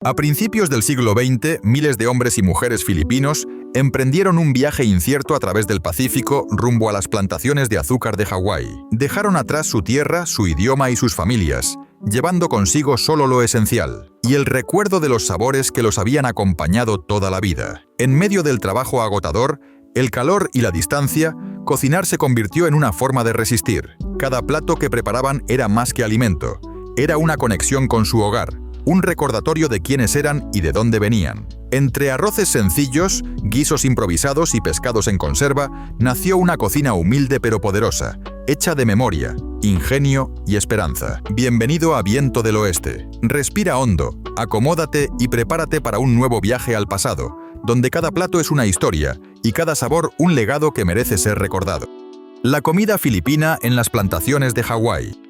A principios del siglo XX, miles de hombres y mujeres filipinos emprendieron un viaje incierto a través del Pacífico rumbo a las plantaciones de azúcar de Hawái. Dejaron atrás su tierra, su idioma y sus familias, llevando consigo solo lo esencial y el recuerdo de los sabores que los habían acompañado toda la vida. En medio del trabajo agotador, el calor y la distancia, cocinar se convirtió en una forma de resistir. Cada plato que preparaban era más que alimento, era una conexión con su hogar, un recordatorio de quiénes eran y de dónde venían. Entre arroces sencillos, guisos improvisados y pescados en conserva, nació una cocina humilde pero poderosa, hecha de memoria, ingenio y esperanza. Bienvenido a Viento del Oeste. Respira hondo, acomódate y prepárate para un nuevo viaje al pasado, donde cada plato es una historia y cada sabor un legado que merece ser recordado. La comida filipina en las plantaciones de Hawái.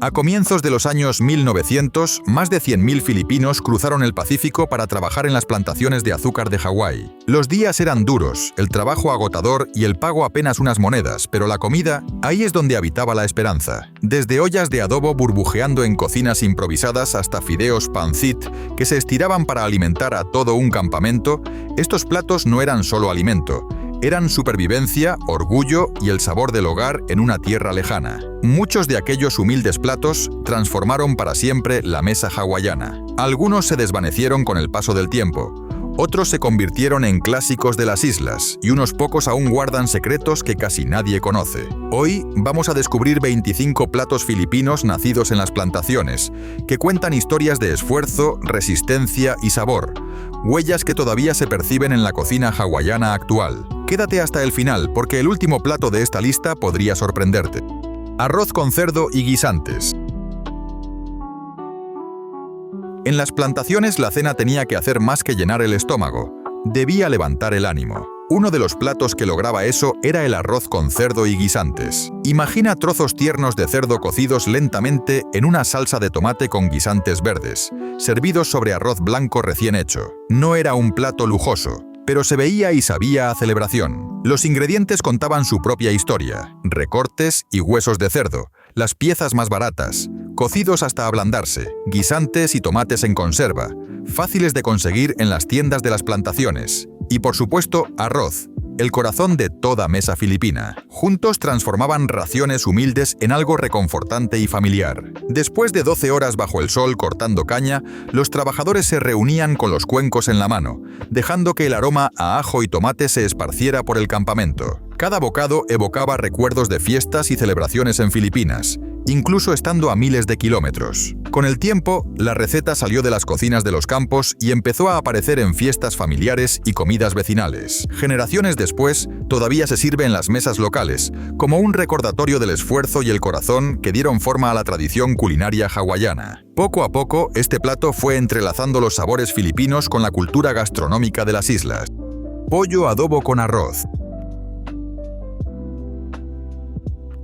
A comienzos de los años 1900, más de 100.000 filipinos cruzaron el Pacífico para trabajar en las plantaciones de azúcar de Hawái. Los días eran duros, el trabajo agotador y el pago apenas unas monedas, pero la comida, ahí es donde habitaba la esperanza. Desde ollas de adobo burbujeando en cocinas improvisadas hasta fideos pancit que se estiraban para alimentar a todo un campamento, estos platos no eran solo alimento. Eran supervivencia, orgullo y el sabor del hogar en una tierra lejana. Muchos de aquellos humildes platos transformaron para siempre la mesa hawaiana. Algunos se desvanecieron con el paso del tiempo, otros se convirtieron en clásicos de las islas y unos pocos aún guardan secretos que casi nadie conoce. Hoy vamos a descubrir 25 platos filipinos nacidos en las plantaciones, que cuentan historias de esfuerzo, resistencia y sabor, huellas que todavía se perciben en la cocina hawaiana actual. Quédate hasta el final porque el último plato de esta lista podría sorprenderte. Arroz con cerdo y guisantes. En las plantaciones la cena tenía que hacer más que llenar el estómago, debía levantar el ánimo. Uno de los platos que lograba eso era el arroz con cerdo y guisantes. Imagina trozos tiernos de cerdo cocidos lentamente en una salsa de tomate con guisantes verdes, servidos sobre arroz blanco recién hecho. No era un plato lujoso, pero se veía y sabía a celebración. Los ingredientes contaban su propia historia, recortes y huesos de cerdo, las piezas más baratas, cocidos hasta ablandarse, guisantes y tomates en conserva, fáciles de conseguir en las tiendas de las plantaciones. Y por supuesto, arroz, el corazón de toda mesa filipina. Juntos transformaban raciones humildes en algo reconfortante y familiar. Después de 12 horas bajo el sol cortando caña, los trabajadores se reunían con los cuencos en la mano, dejando que el aroma a ajo y tomate se esparciera por el campamento. Cada bocado evocaba recuerdos de fiestas y celebraciones en Filipinas, incluso estando a miles de kilómetros. Con el tiempo, la receta salió de las cocinas de los campos y empezó a aparecer en fiestas familiares y comidas vecinales. Generaciones después, todavía se sirve en las mesas locales, como un recordatorio del esfuerzo y el corazón que dieron forma a la tradición culinaria hawaiana. Poco a poco, este plato fue entrelazando los sabores filipinos con la cultura gastronómica de las islas. Pollo adobo con arroz.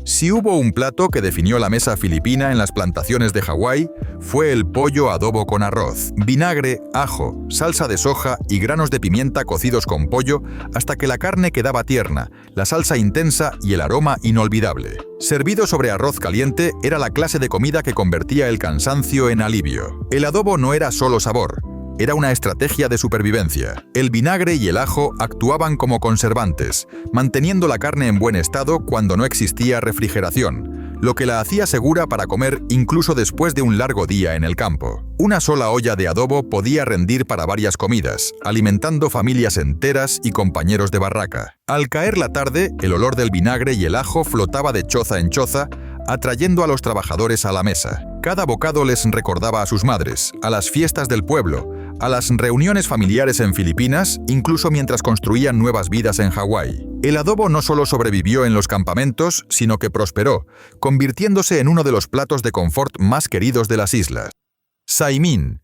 Si hubo un plato que definió la mesa filipina en las plantaciones de Hawái, fue el pollo adobo con arroz. Vinagre, ajo, salsa de soja y granos de pimienta cocidos con pollo hasta que la carne quedaba tierna, la salsa intensa y el aroma inolvidable. Servido sobre arroz caliente, era la clase de comida que convertía el cansancio en alivio. El adobo no era solo sabor. Era una estrategia de supervivencia. El vinagre y el ajo actuaban como conservantes, manteniendo la carne en buen estado cuando no existía refrigeración, lo que la hacía segura para comer incluso después de un largo día en el campo. Una sola olla de adobo podía rendir para varias comidas, alimentando familias enteras y compañeros de barraca. Al caer la tarde, el olor del vinagre y el ajo flotaba de choza en choza, atrayendo a los trabajadores a la mesa. Cada bocado les recordaba a sus madres, a las fiestas del pueblo, a las reuniones familiares en Filipinas, incluso mientras construían nuevas vidas en Hawái. El adobo no solo sobrevivió en los campamentos, sino que prosperó, convirtiéndose en uno de los platos de confort más queridos de las islas. Saimin.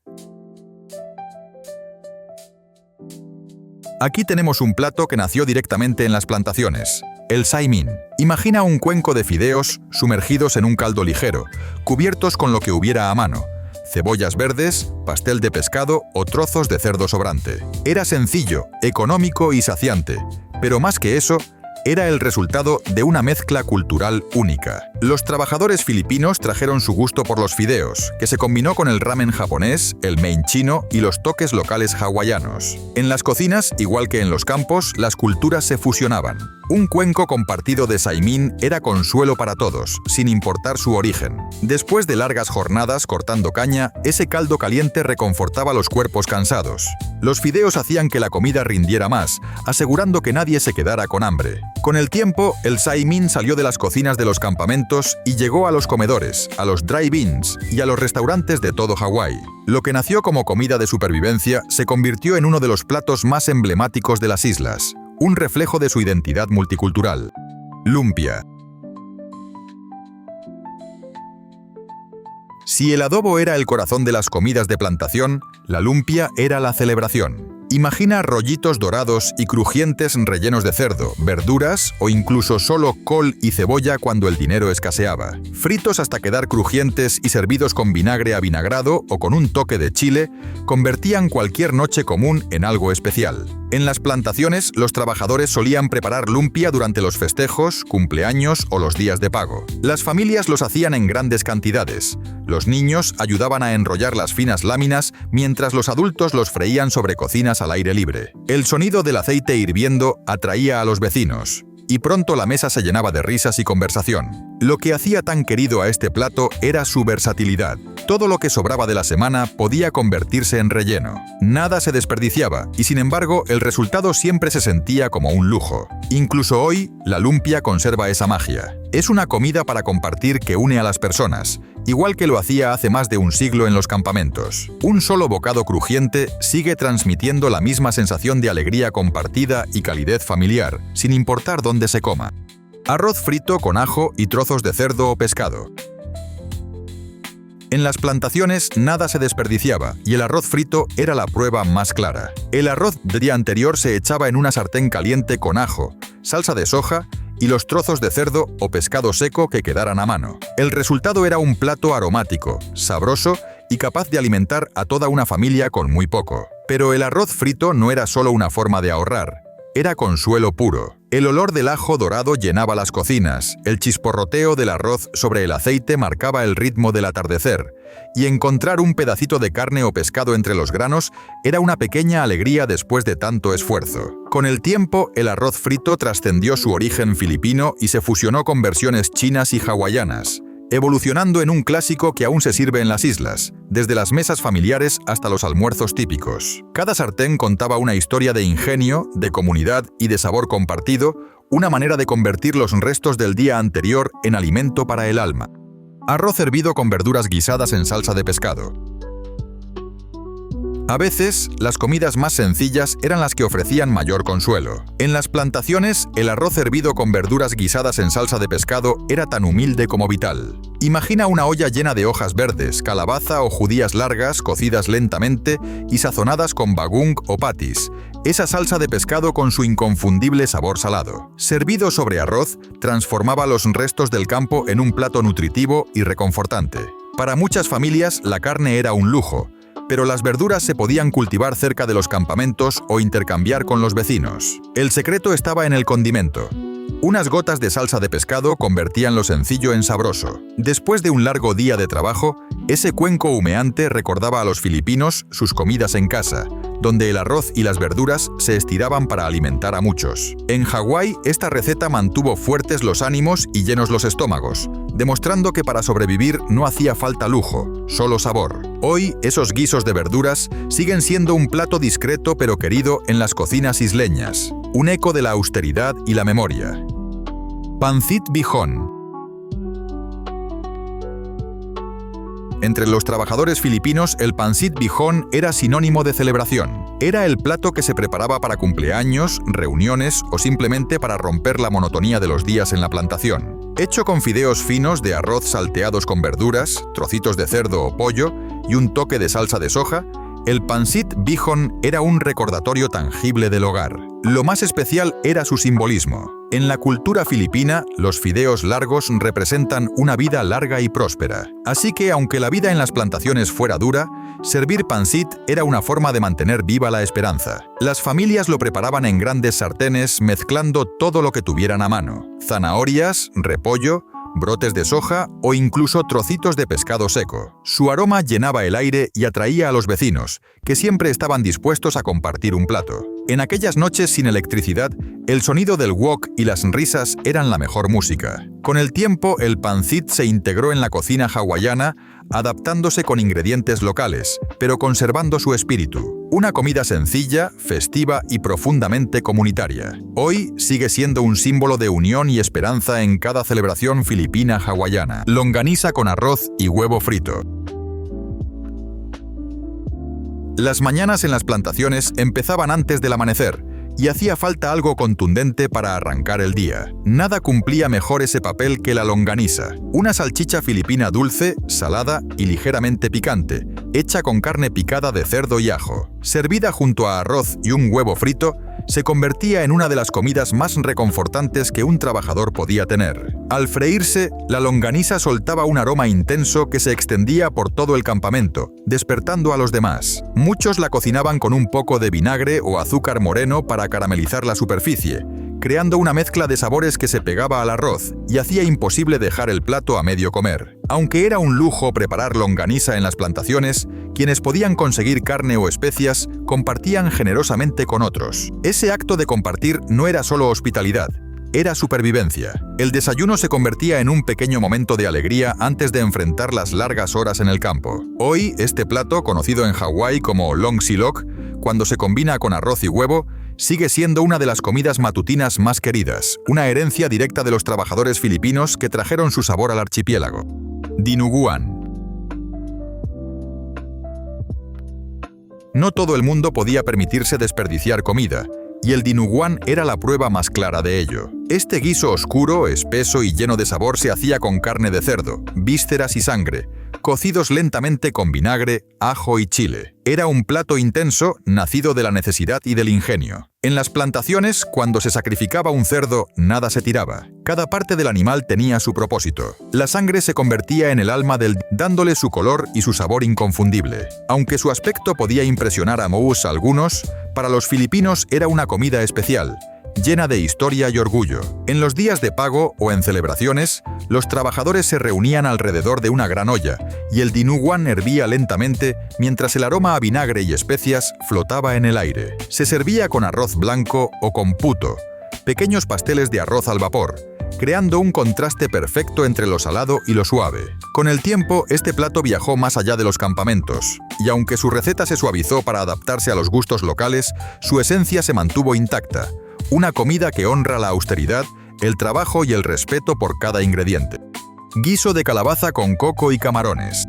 Aquí tenemos un plato que nació directamente en las plantaciones. El saimin. Imagina un cuenco de fideos sumergidos en un caldo ligero, cubiertos con lo que hubiera a mano. Cebollas verdes, pastel de pescado o trozos de cerdo sobrante. Era sencillo, económico y saciante, pero más que eso, era el resultado de una mezcla cultural única. Los trabajadores filipinos trajeron su gusto por los fideos, que se combinó con el ramen japonés, el mein chino y los toques locales hawaianos. En las cocinas, igual que en los campos, las culturas se fusionaban. Un cuenco compartido de saimín era consuelo para todos, sin importar su origen. Después de largas jornadas cortando caña, ese caldo caliente reconfortaba los cuerpos cansados. Los fideos hacían que la comida rindiera más, asegurando que nadie se quedara con hambre. Con el tiempo, el saimín salió de las cocinas de los campamentos y llegó a los comedores, a los drive-ins y a los restaurantes de todo Hawái. Lo que nació como comida de supervivencia se convirtió en uno de los platos más emblemáticos de las islas, un reflejo de su identidad multicultural. Lumpia. Si el adobo era el corazón de las comidas de plantación, la lumpia era la celebración. Imagina rollitos dorados y crujientes rellenos de cerdo, verduras o incluso solo col y cebolla cuando el dinero escaseaba. Fritos hasta quedar crujientes y servidos con vinagre avinagrado o con un toque de chile, convertían cualquier noche común en algo especial. En las plantaciones, los trabajadores solían preparar lumpia durante los festejos, cumpleaños o los días de pago. Las familias los hacían en grandes cantidades. Los niños ayudaban a enrollar las finas láminas mientras los adultos los freían sobre cocinas al aire libre. El sonido del aceite hirviendo atraía a los vecinos, y pronto la mesa se llenaba de risas y conversación. Lo que hacía tan querido a este plato era su versatilidad. Todo lo que sobraba de la semana podía convertirse en relleno. Nada se desperdiciaba, y sin embargo, el resultado siempre se sentía como un lujo. Incluso hoy, la lumpia conserva esa magia. Es una comida para compartir que une a las personas, igual que lo hacía hace más de un siglo en los campamentos. Un solo bocado crujiente sigue transmitiendo la misma sensación de alegría compartida y calidez familiar, sin importar dónde se coma. Arroz frito con ajo y trozos de cerdo o pescado. En las plantaciones nada se desperdiciaba y el arroz frito era la prueba más clara. El arroz del día anterior se echaba en una sartén caliente con ajo, salsa de soja y los trozos de cerdo o pescado seco que quedaran a mano. El resultado era un plato aromático, sabroso y capaz de alimentar a toda una familia con muy poco. Pero el arroz frito no era solo una forma de ahorrar. Era consuelo puro. El olor del ajo dorado llenaba las cocinas, el chisporroteo del arroz sobre el aceite marcaba el ritmo del atardecer, y encontrar un pedacito de carne o pescado entre los granos era una pequeña alegría después de tanto esfuerzo. Con el tiempo, el arroz frito trascendió su origen filipino y se fusionó con versiones chinas y hawaianas, evolucionando en un clásico que aún se sirve en las islas, desde las mesas familiares hasta los almuerzos típicos. Cada sartén contaba una historia de ingenio, de comunidad y de sabor compartido, una manera de convertir los restos del día anterior en alimento para el alma. Arroz hervido con verduras guisadas en salsa de pescado. A veces, las comidas más sencillas eran las que ofrecían mayor consuelo. En las plantaciones, el arroz hervido con verduras guisadas en salsa de pescado era tan humilde como vital. Imagina una olla llena de hojas verdes, calabaza o judías largas cocidas lentamente y sazonadas con bagung o patis. Esa salsa de pescado con su inconfundible sabor salado. Servido sobre arroz, transformaba los restos del campo en un plato nutritivo y reconfortante. Para muchas familias, la carne era un lujo, pero las verduras se podían cultivar cerca de los campamentos o intercambiar con los vecinos. El secreto estaba en el condimento. Unas gotas de salsa de pescado convertían lo sencillo en sabroso. Después de un largo día de trabajo, ese cuenco humeante recordaba a los filipinos sus comidas en casa, donde el arroz y las verduras se estiraban para alimentar a muchos. En Hawái, esta receta mantuvo fuertes los ánimos y llenos los estómagos, demostrando que para sobrevivir no hacía falta lujo, solo sabor. Hoy, esos guisos de verduras siguen siendo un plato discreto pero querido en las cocinas isleñas, un eco de la austeridad y la memoria. Pancit Bihon. Entre los trabajadores filipinos, el pancit bihon era sinónimo de celebración. Era el plato que se preparaba para cumpleaños, reuniones o simplemente para romper la monotonía de los días en la plantación. Hecho con fideos finos de arroz salteados con verduras, trocitos de cerdo o pollo y un toque de salsa de soja, el pancit bihon era un recordatorio tangible del hogar. Lo más especial era su simbolismo. En la cultura filipina, los fideos largos representan una vida larga y próspera. Así que, aunque la vida en las plantaciones fuera dura, servir pancit era una forma de mantener viva la esperanza. Las familias lo preparaban en grandes sartenes mezclando todo lo que tuvieran a mano: zanahorias, repollo, brotes de soja o incluso trocitos de pescado seco. Su aroma llenaba el aire y atraía a los vecinos, que siempre estaban dispuestos a compartir un plato. En aquellas noches sin electricidad, el sonido del wok y las risas eran la mejor música. Con el tiempo, el pancit se integró en la cocina hawaiana, adaptándose con ingredientes locales, pero conservando su espíritu. Una comida sencilla, festiva y profundamente comunitaria. Hoy sigue siendo un símbolo de unión y esperanza en cada celebración filipina hawaiana. Longaniza con arroz y huevo frito. Las mañanas en las plantaciones empezaban antes del amanecer, y hacía falta algo contundente para arrancar el día. Nada cumplía mejor ese papel que la longaniza, una salchicha filipina dulce, salada y ligeramente picante, hecha con carne picada de cerdo y ajo. Servida junto a arroz y un huevo frito, se convertía en una de las comidas más reconfortantes que un trabajador podía tener. Al freírse, la longaniza soltaba un aroma intenso que se extendía por todo el campamento, despertando a los demás. Muchos la cocinaban con un poco de vinagre o azúcar moreno para caramelizar la superficie, creando una mezcla de sabores que se pegaba al arroz y hacía imposible dejar el plato a medio comer. Aunque era un lujo preparar longaniza en las plantaciones, quienes podían conseguir carne o especias compartían generosamente con otros. Ese acto de compartir no era solo hospitalidad, era supervivencia. El desayuno se convertía en un pequeño momento de alegría antes de enfrentar las largas horas en el campo. Hoy, este plato, conocido en Hawái como long silok, cuando se combina con arroz y huevo, sigue siendo una de las comidas matutinas más queridas, una herencia directa de los trabajadores filipinos que trajeron su sabor al archipiélago. Dinuguan. No todo el mundo podía permitirse desperdiciar comida, y el dinuguan era la prueba más clara de ello. Este guiso oscuro, espeso y lleno de sabor se hacía con carne de cerdo, vísceras y sangre, cocidos lentamente con vinagre, ajo y chile. Era un plato intenso, nacido de la necesidad y del ingenio. En las plantaciones, cuando se sacrificaba un cerdo, nada se tiraba. Cada parte del animal tenía su propósito. La sangre se convertía en el alma dándole su color y su sabor inconfundible. Aunque su aspecto podía impresionar a a algunos, para los filipinos era una comida especial, llena de historia y orgullo. En los días de pago o en celebraciones, los trabajadores se reunían alrededor de una gran olla y el dinuguan hervía lentamente mientras el aroma a vinagre y especias flotaba en el aire. Se servía con arroz blanco o con puto, pequeños pasteles de arroz al vapor, creando un contraste perfecto entre lo salado y lo suave. Con el tiempo, este plato viajó más allá de los campamentos, y aunque su receta se suavizó para adaptarse a los gustos locales, su esencia se mantuvo intacta. Una comida que honra la austeridad, el trabajo y el respeto por cada ingrediente. Guiso de calabaza con coco y camarones.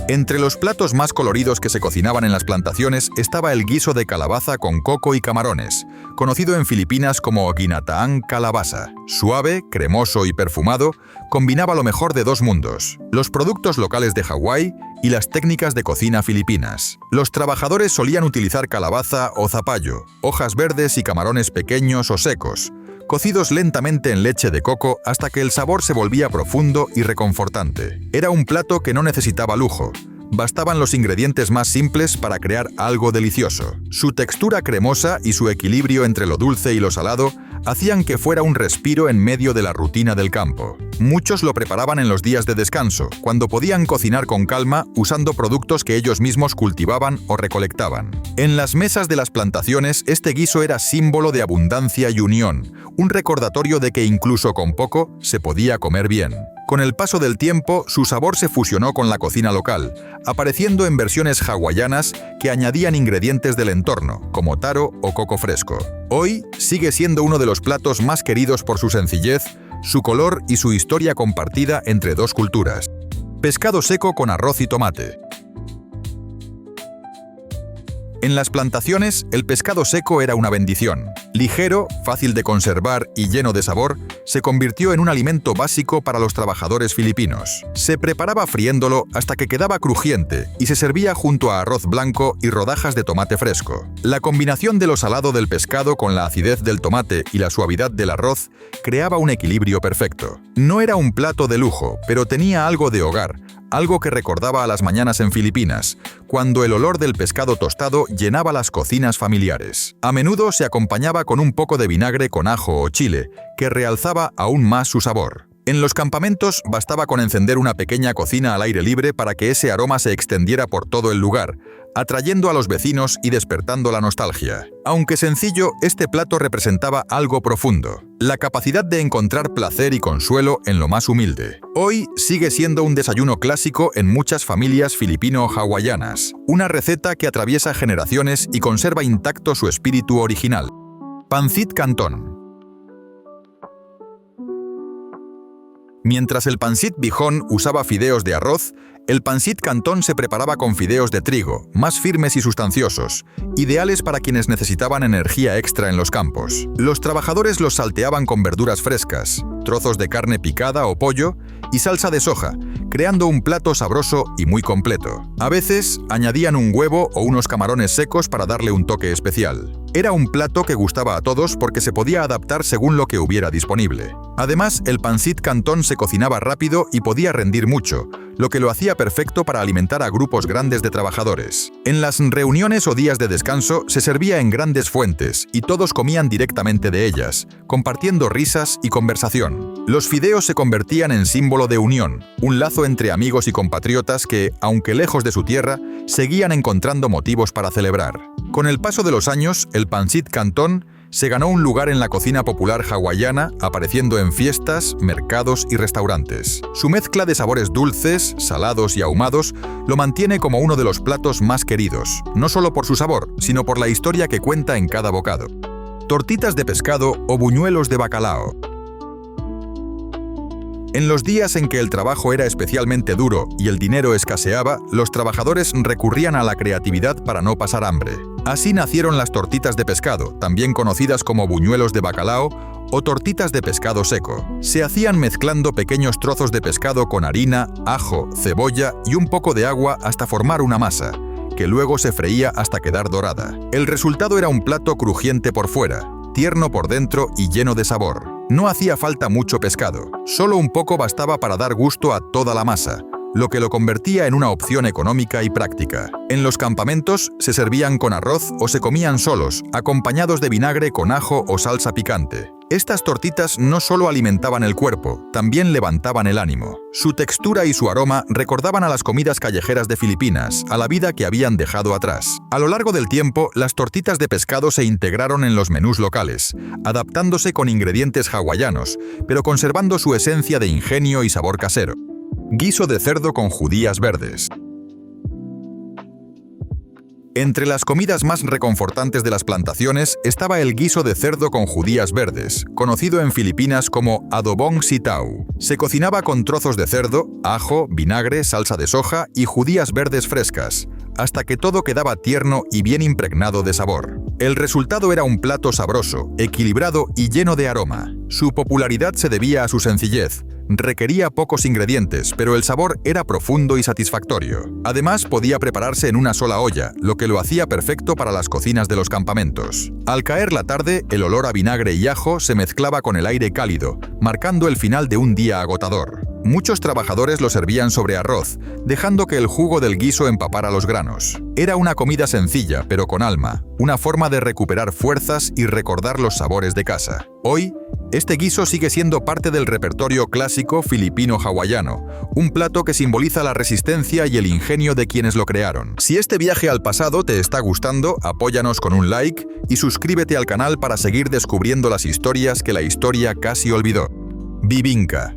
Entre los platos más coloridos que se cocinaban en las plantaciones estaba el guiso de calabaza con coco y camarones, conocido en Filipinas como ginataan calabaza. Suave, cremoso y perfumado, combinaba lo mejor de dos mundos: los productos locales de Hawái y las técnicas de cocina filipinas. Los trabajadores solían utilizar calabaza o zapallo, hojas verdes y camarones pequeños o secos, cocidos lentamente en leche de coco hasta que el sabor se volvía profundo y reconfortante. Era un plato que no necesitaba lujo. Bastaban los ingredientes más simples para crear algo delicioso. Su textura cremosa y su equilibrio entre lo dulce y lo salado hacían que fuera un respiro en medio de la rutina del campo. Muchos lo preparaban en los días de descanso, cuando podían cocinar con calma usando productos que ellos mismos cultivaban o recolectaban. En las mesas de las plantaciones, este guiso era símbolo de abundancia y unión, un recordatorio de que incluso con poco se podía comer bien. Con el paso del tiempo, su sabor se fusionó con la cocina local, apareciendo en versiones hawaianas que añadían ingredientes del entorno, como taro o coco fresco. Hoy sigue siendo uno de los platos más queridos por su sencillez, su color y su historia compartida entre dos culturas. Pescado seco con arroz y tomate. En las plantaciones, el pescado seco era una bendición. Ligero, fácil de conservar y lleno de sabor, se convirtió en un alimento básico para los trabajadores filipinos. Se preparaba friéndolo hasta que quedaba crujiente y se servía junto a arroz blanco y rodajas de tomate fresco. La combinación de lo salado del pescado con la acidez del tomate y la suavidad del arroz creaba un equilibrio perfecto. No era un plato de lujo, pero tenía algo de hogar, algo que recordaba a las mañanas en Filipinas, cuando el olor del pescado tostado llenaba las cocinas familiares. A menudo se acompañaba con un poco de vinagre con ajo o chile, que realzaba aún más su sabor. En los campamentos bastaba con encender una pequeña cocina al aire libre para que ese aroma se extendiera por todo el lugar, atrayendo a los vecinos y despertando la nostalgia. Aunque sencillo, este plato representaba algo profundo: la capacidad de encontrar placer y consuelo en lo más humilde. Hoy sigue siendo un desayuno clásico en muchas familias filipino-hawaianas, una receta que atraviesa generaciones y conserva intacto su espíritu original. Pancit Canton. Mientras el pancit Bihon usaba fideos de arroz, el pancit Canton se preparaba con fideos de trigo, más firmes y sustanciosos, ideales para quienes necesitaban energía extra en los campos. Los trabajadores los salteaban con verduras frescas, trozos de carne picada o pollo y salsa de soja, creando un plato sabroso y muy completo. A veces añadían un huevo o unos camarones secos para darle un toque especial. Era un plato que gustaba a todos porque se podía adaptar según lo que hubiera disponible. Además, el pancit Canton se cocinaba rápido y podía rendir mucho, lo que lo hacía perfecto para alimentar a grupos grandes de trabajadores. En las reuniones o días de descanso se servía en grandes fuentes y todos comían directamente de ellas, compartiendo risas y conversación. Los fideos se convertían en símbolo de unión, un lazo entre amigos y compatriotas que, aunque lejos de su tierra, seguían encontrando motivos para celebrar. Con el paso de los años, el pancit Canton se ganó un lugar en la cocina popular hawaiana, apareciendo en fiestas, mercados y restaurantes. Su mezcla de sabores dulces, salados y ahumados lo mantiene como uno de los platos más queridos, no solo por su sabor, sino por la historia que cuenta en cada bocado. Tortitas de pescado o buñuelos de bacalao. En los días en que el trabajo era especialmente duro y el dinero escaseaba, los trabajadores recurrían a la creatividad para no pasar hambre. Así nacieron las tortitas de pescado, también conocidas como buñuelos de bacalao o tortitas de pescado seco. Se hacían mezclando pequeños trozos de pescado con harina, ajo, cebolla y un poco de agua hasta formar una masa, que luego se freía hasta quedar dorada. El resultado era un plato crujiente por fuera, tierno por dentro y lleno de sabor. No hacía falta mucho pescado, solo un poco bastaba para dar gusto a toda la masa, lo que lo convertía en una opción económica y práctica. En los campamentos se servían con arroz o se comían solos, acompañados de vinagre con ajo o salsa picante. Estas tortitas no solo alimentaban el cuerpo, también levantaban el ánimo. Su textura y su aroma recordaban a las comidas callejeras de Filipinas, a la vida que habían dejado atrás. A lo largo del tiempo, las tortitas de pescado se integraron en los menús locales, adaptándose con ingredientes hawaianos, pero conservando su esencia de ingenio y sabor casero. Guiso de cerdo con judías verdes. Entre las comidas más reconfortantes de las plantaciones estaba el guiso de cerdo con judías verdes, conocido en Filipinas como adobong sitaw. Se cocinaba con trozos de cerdo, ajo, vinagre, salsa de soja y judías verdes frescas, hasta que todo quedaba tierno y bien impregnado de sabor. El resultado era un plato sabroso, equilibrado y lleno de aroma. Su popularidad se debía a su sencillez. Requería pocos ingredientes, pero el sabor era profundo y satisfactorio. Además, podía prepararse en una sola olla, lo que lo hacía perfecto para las cocinas de los campamentos. Al caer la tarde, el olor a vinagre y ajo se mezclaba con el aire cálido, marcando el final de un día agotador. Muchos trabajadores lo servían sobre arroz, dejando que el jugo del guiso empapara los granos. Era una comida sencilla, pero con alma, una forma de recuperar fuerzas y recordar los sabores de casa. Hoy, este guiso sigue siendo parte del repertorio clásico filipino-hawaiano, un plato que simboliza la resistencia y el ingenio de quienes lo crearon. Si este viaje al pasado te está gustando, apóyanos con un like y suscríbete al canal para seguir descubriendo las historias que la historia casi olvidó. Bibingka.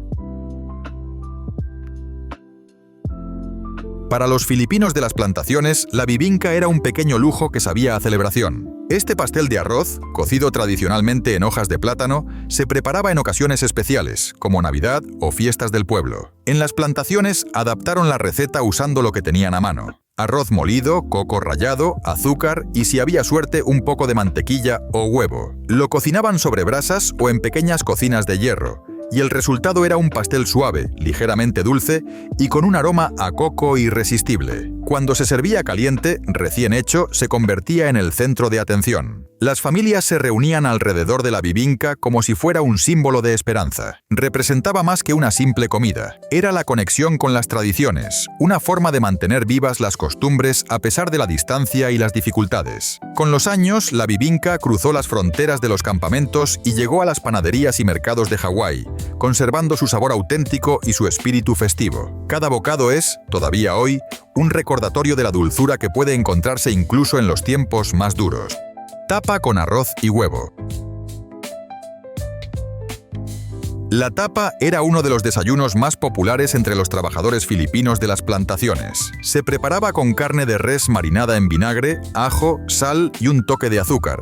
Para los filipinos de las plantaciones, la bibingka era un pequeño lujo que sabía a celebración. Este pastel de arroz, cocido tradicionalmente en hojas de plátano, se preparaba en ocasiones especiales, como Navidad o fiestas del pueblo. En las plantaciones adaptaron la receta usando lo que tenían a mano: arroz molido, coco rallado, azúcar y, si había suerte, un poco de mantequilla o huevo. Lo cocinaban sobre brasas o en pequeñas cocinas de hierro, y el resultado era un pastel suave, ligeramente dulce y con un aroma a coco irresistible. cuando se servía caliente, recién hecho, se convertía en el centro de atención. Las familias se reunían alrededor de la bibinka como si fuera un símbolo de esperanza. Representaba más que una simple comida. Era la conexión con las tradiciones, una forma de mantener vivas las costumbres a pesar de la distancia y las dificultades. Con los años, la bibinka cruzó las fronteras de los campamentos y llegó a las panaderías y mercados de Hawái, conservando su sabor auténtico y su espíritu festivo. Cada bocado es, todavía hoy, un recordatorio de la dulzura que puede encontrarse incluso en los tiempos más duros. Tapa con arroz y huevo. La tapa era uno de los desayunos más populares entre los trabajadores filipinos de las plantaciones. Se preparaba con carne de res marinada en vinagre, ajo, sal y un toque de azúcar,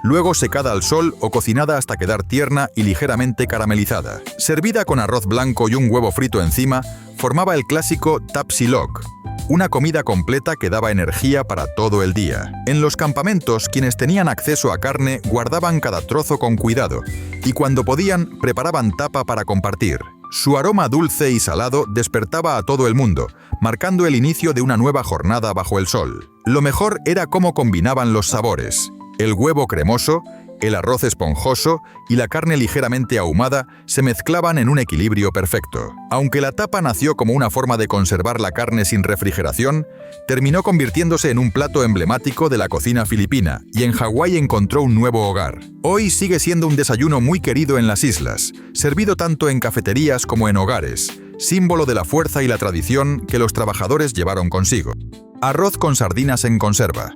luego secada al sol o cocinada hasta quedar tierna y ligeramente caramelizada. Servida con arroz blanco y un huevo frito encima, formaba el clásico tapsilog, una comida completa que daba energía para todo el día. En los campamentos, quienes tenían acceso a carne guardaban cada trozo con cuidado y cuando podían, preparaban tapa para compartir. Su aroma dulce y salado despertaba a todo el mundo, marcando el inicio de una nueva jornada bajo el sol. Lo mejor era cómo combinaban los sabores. El huevo cremoso, el arroz esponjoso y la carne ligeramente ahumada se mezclaban en un equilibrio perfecto. Aunque la tapa nació como una forma de conservar la carne sin refrigeración, terminó convirtiéndose en un plato emblemático de la cocina filipina y en Hawái encontró un nuevo hogar. Hoy sigue siendo un desayuno muy querido en las islas, servido tanto en cafeterías como en hogares, símbolo de la fuerza y la tradición que los trabajadores llevaron consigo. Arroz con sardinas en conserva.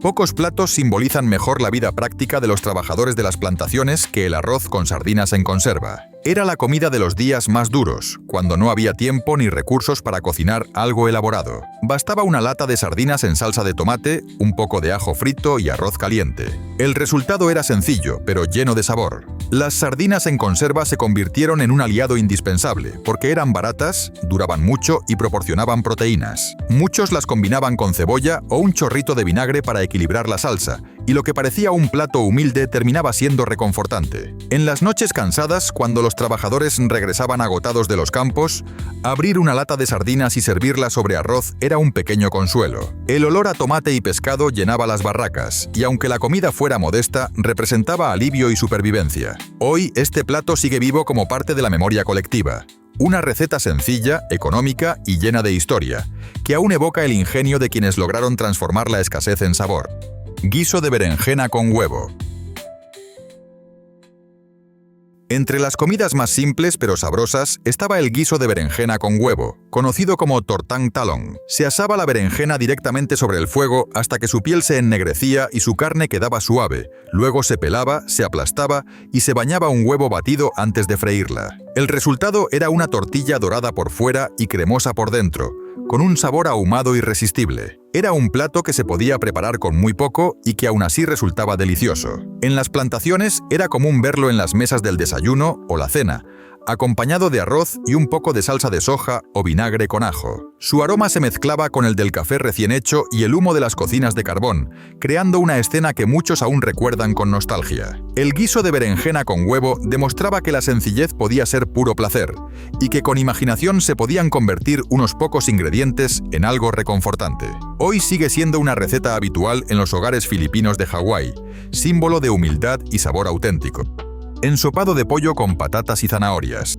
Pocos platos simbolizan mejor la vida práctica de los trabajadores de las plantaciones que el arroz con sardinas en conserva. Era la comida de los días más duros, cuando no había tiempo ni recursos para cocinar algo elaborado. Bastaba una lata de sardinas en salsa de tomate, un poco de ajo frito y arroz caliente. El resultado era sencillo, pero lleno de sabor. Las sardinas en conserva se convirtieron en un aliado indispensable, porque eran baratas, duraban mucho y proporcionaban proteínas. Muchos las combinaban con cebolla o un chorrito de vinagre para equilibrar la salsa, y lo que parecía un plato humilde terminaba siendo reconfortante. En las noches cansadas, cuando los trabajadores regresaban agotados de los campos, abrir una lata de sardinas y servirla sobre arroz era un pequeño consuelo. El olor a tomate y pescado llenaba las barracas, y aunque la comida fuera modesta, representaba alivio y supervivencia. Hoy, este plato sigue vivo como parte de la memoria colectiva. Una receta sencilla, económica y llena de historia, que aún evoca el ingenio de quienes lograron transformar la escasez en sabor. Guiso de berenjena con huevo. Entre las comidas más simples pero sabrosas estaba el guiso de berenjena con huevo, conocido como tortang talong. Se asaba la berenjena directamente sobre el fuego hasta que su piel se ennegrecía y su carne quedaba suave. Luego se pelaba, se aplastaba y se bañaba un huevo batido antes de freírla. El resultado era una tortilla dorada por fuera y cremosa por dentro, con un sabor ahumado irresistible. Era un plato que se podía preparar con muy poco y que aún así resultaba delicioso. En las plantaciones era común verlo en las mesas del desayuno o la cena, acompañado de arroz y un poco de salsa de soja o vinagre con ajo. Su aroma se mezclaba con el del café recién hecho y el humo de las cocinas de carbón, creando una escena que muchos aún recuerdan con nostalgia. El guiso de berenjena con huevo demostraba que la sencillez podía ser puro placer y que con imaginación se podían convertir unos pocos ingredientes en algo reconfortante. Hoy sigue siendo una receta habitual en los hogares filipinos de Hawái, símbolo de humildad y sabor auténtico. Ensopado de pollo con patatas y zanahorias.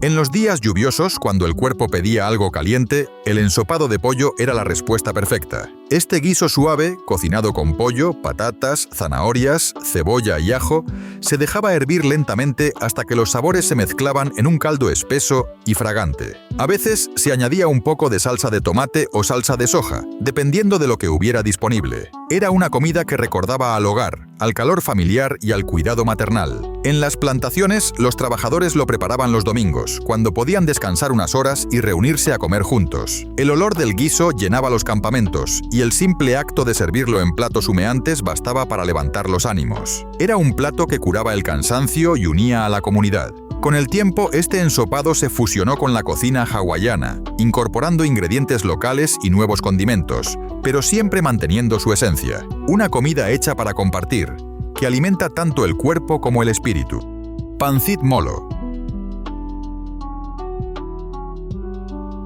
En los días lluviosos, cuando el cuerpo pedía algo caliente, el ensopado de pollo era la respuesta perfecta. Este guiso suave, cocinado con pollo, patatas, zanahorias, cebolla y ajo, se dejaba hervir lentamente hasta que los sabores se mezclaban en un caldo espeso y fragante. A veces se añadía un poco de salsa de tomate o salsa de soja, dependiendo de lo que hubiera disponible. Era una comida que recordaba al hogar, al calor familiar y al cuidado maternal. En las plantaciones, los trabajadores lo preparaban los domingos, cuando podían descansar unas horas y reunirse a comer juntos. El olor del guiso llenaba los campamentos, y el simple acto de servirlo en platos humeantes bastaba para levantar los ánimos. Era un plato que curaba el cansancio y unía a la comunidad. Con el tiempo, este ensopado se fusionó con la cocina hawaiana, incorporando ingredientes locales y nuevos condimentos, pero siempre manteniendo su esencia. Una comida hecha para compartir, que alimenta tanto el cuerpo como el espíritu. Pancit molo.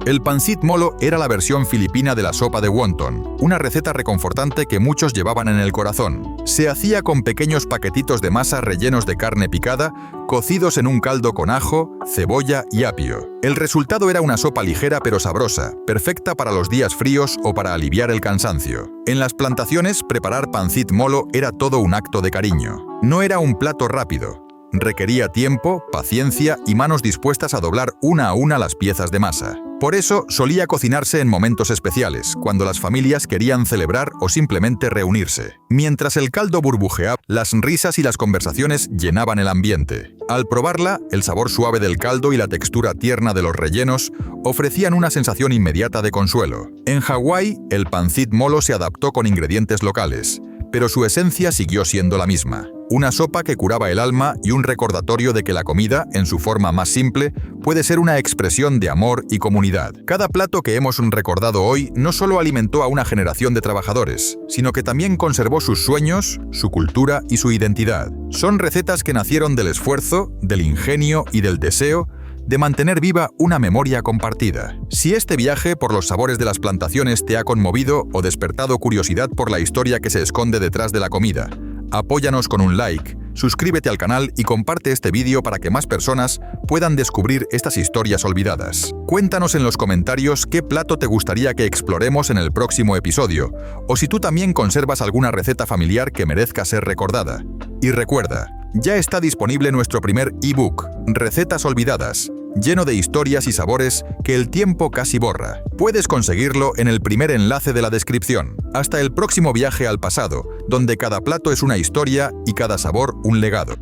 El pancit molo era la versión filipina de la sopa de wonton, una receta reconfortante que muchos llevaban en el corazón. Se hacía con pequeños paquetitos de masa rellenos de carne picada, cocidos en un caldo con ajo, cebolla y apio. El resultado era una sopa ligera pero sabrosa, perfecta para los días fríos o para aliviar el cansancio. En las plantaciones, preparar pancit molo era todo un acto de cariño. No era un plato rápido. Requería tiempo, paciencia y manos dispuestas a doblar una a una las piezas de masa. Por eso solía cocinarse en momentos especiales, cuando las familias querían celebrar o simplemente reunirse. Mientras el caldo burbujeaba, las risas y las conversaciones llenaban el ambiente. Al probarla, el sabor suave del caldo y la textura tierna de los rellenos ofrecían una sensación inmediata de consuelo. En Hawái, el pancit molo se adaptó con ingredientes locales, pero su esencia siguió siendo la misma. Una sopa que curaba el alma y un recordatorio de que la comida, en su forma más simple, puede ser una expresión de amor y comunidad. Cada plato que hemos recordado hoy no solo alimentó a una generación de trabajadores, sino que también conservó sus sueños, su cultura y su identidad. Son recetas que nacieron del esfuerzo, del ingenio y del deseo de mantener viva una memoria compartida. Si este viaje por los sabores de las plantaciones te ha conmovido o despertado curiosidad por la historia que se esconde detrás de la comida, apóyanos con un like, suscríbete al canal y comparte este vídeo para que más personas puedan descubrir estas historias olvidadas. Cuéntanos en los comentarios qué plato te gustaría que exploremos en el próximo episodio, o si tú también conservas alguna receta familiar que merezca ser recordada. Y recuerda, ya está disponible nuestro primer ebook, Recetas Olvidadas, lleno de historias y sabores que el tiempo casi borra. Puedes conseguirlo en el primer enlace de la descripción. Hasta el próximo viaje al pasado, donde cada plato es una historia y cada sabor un legado.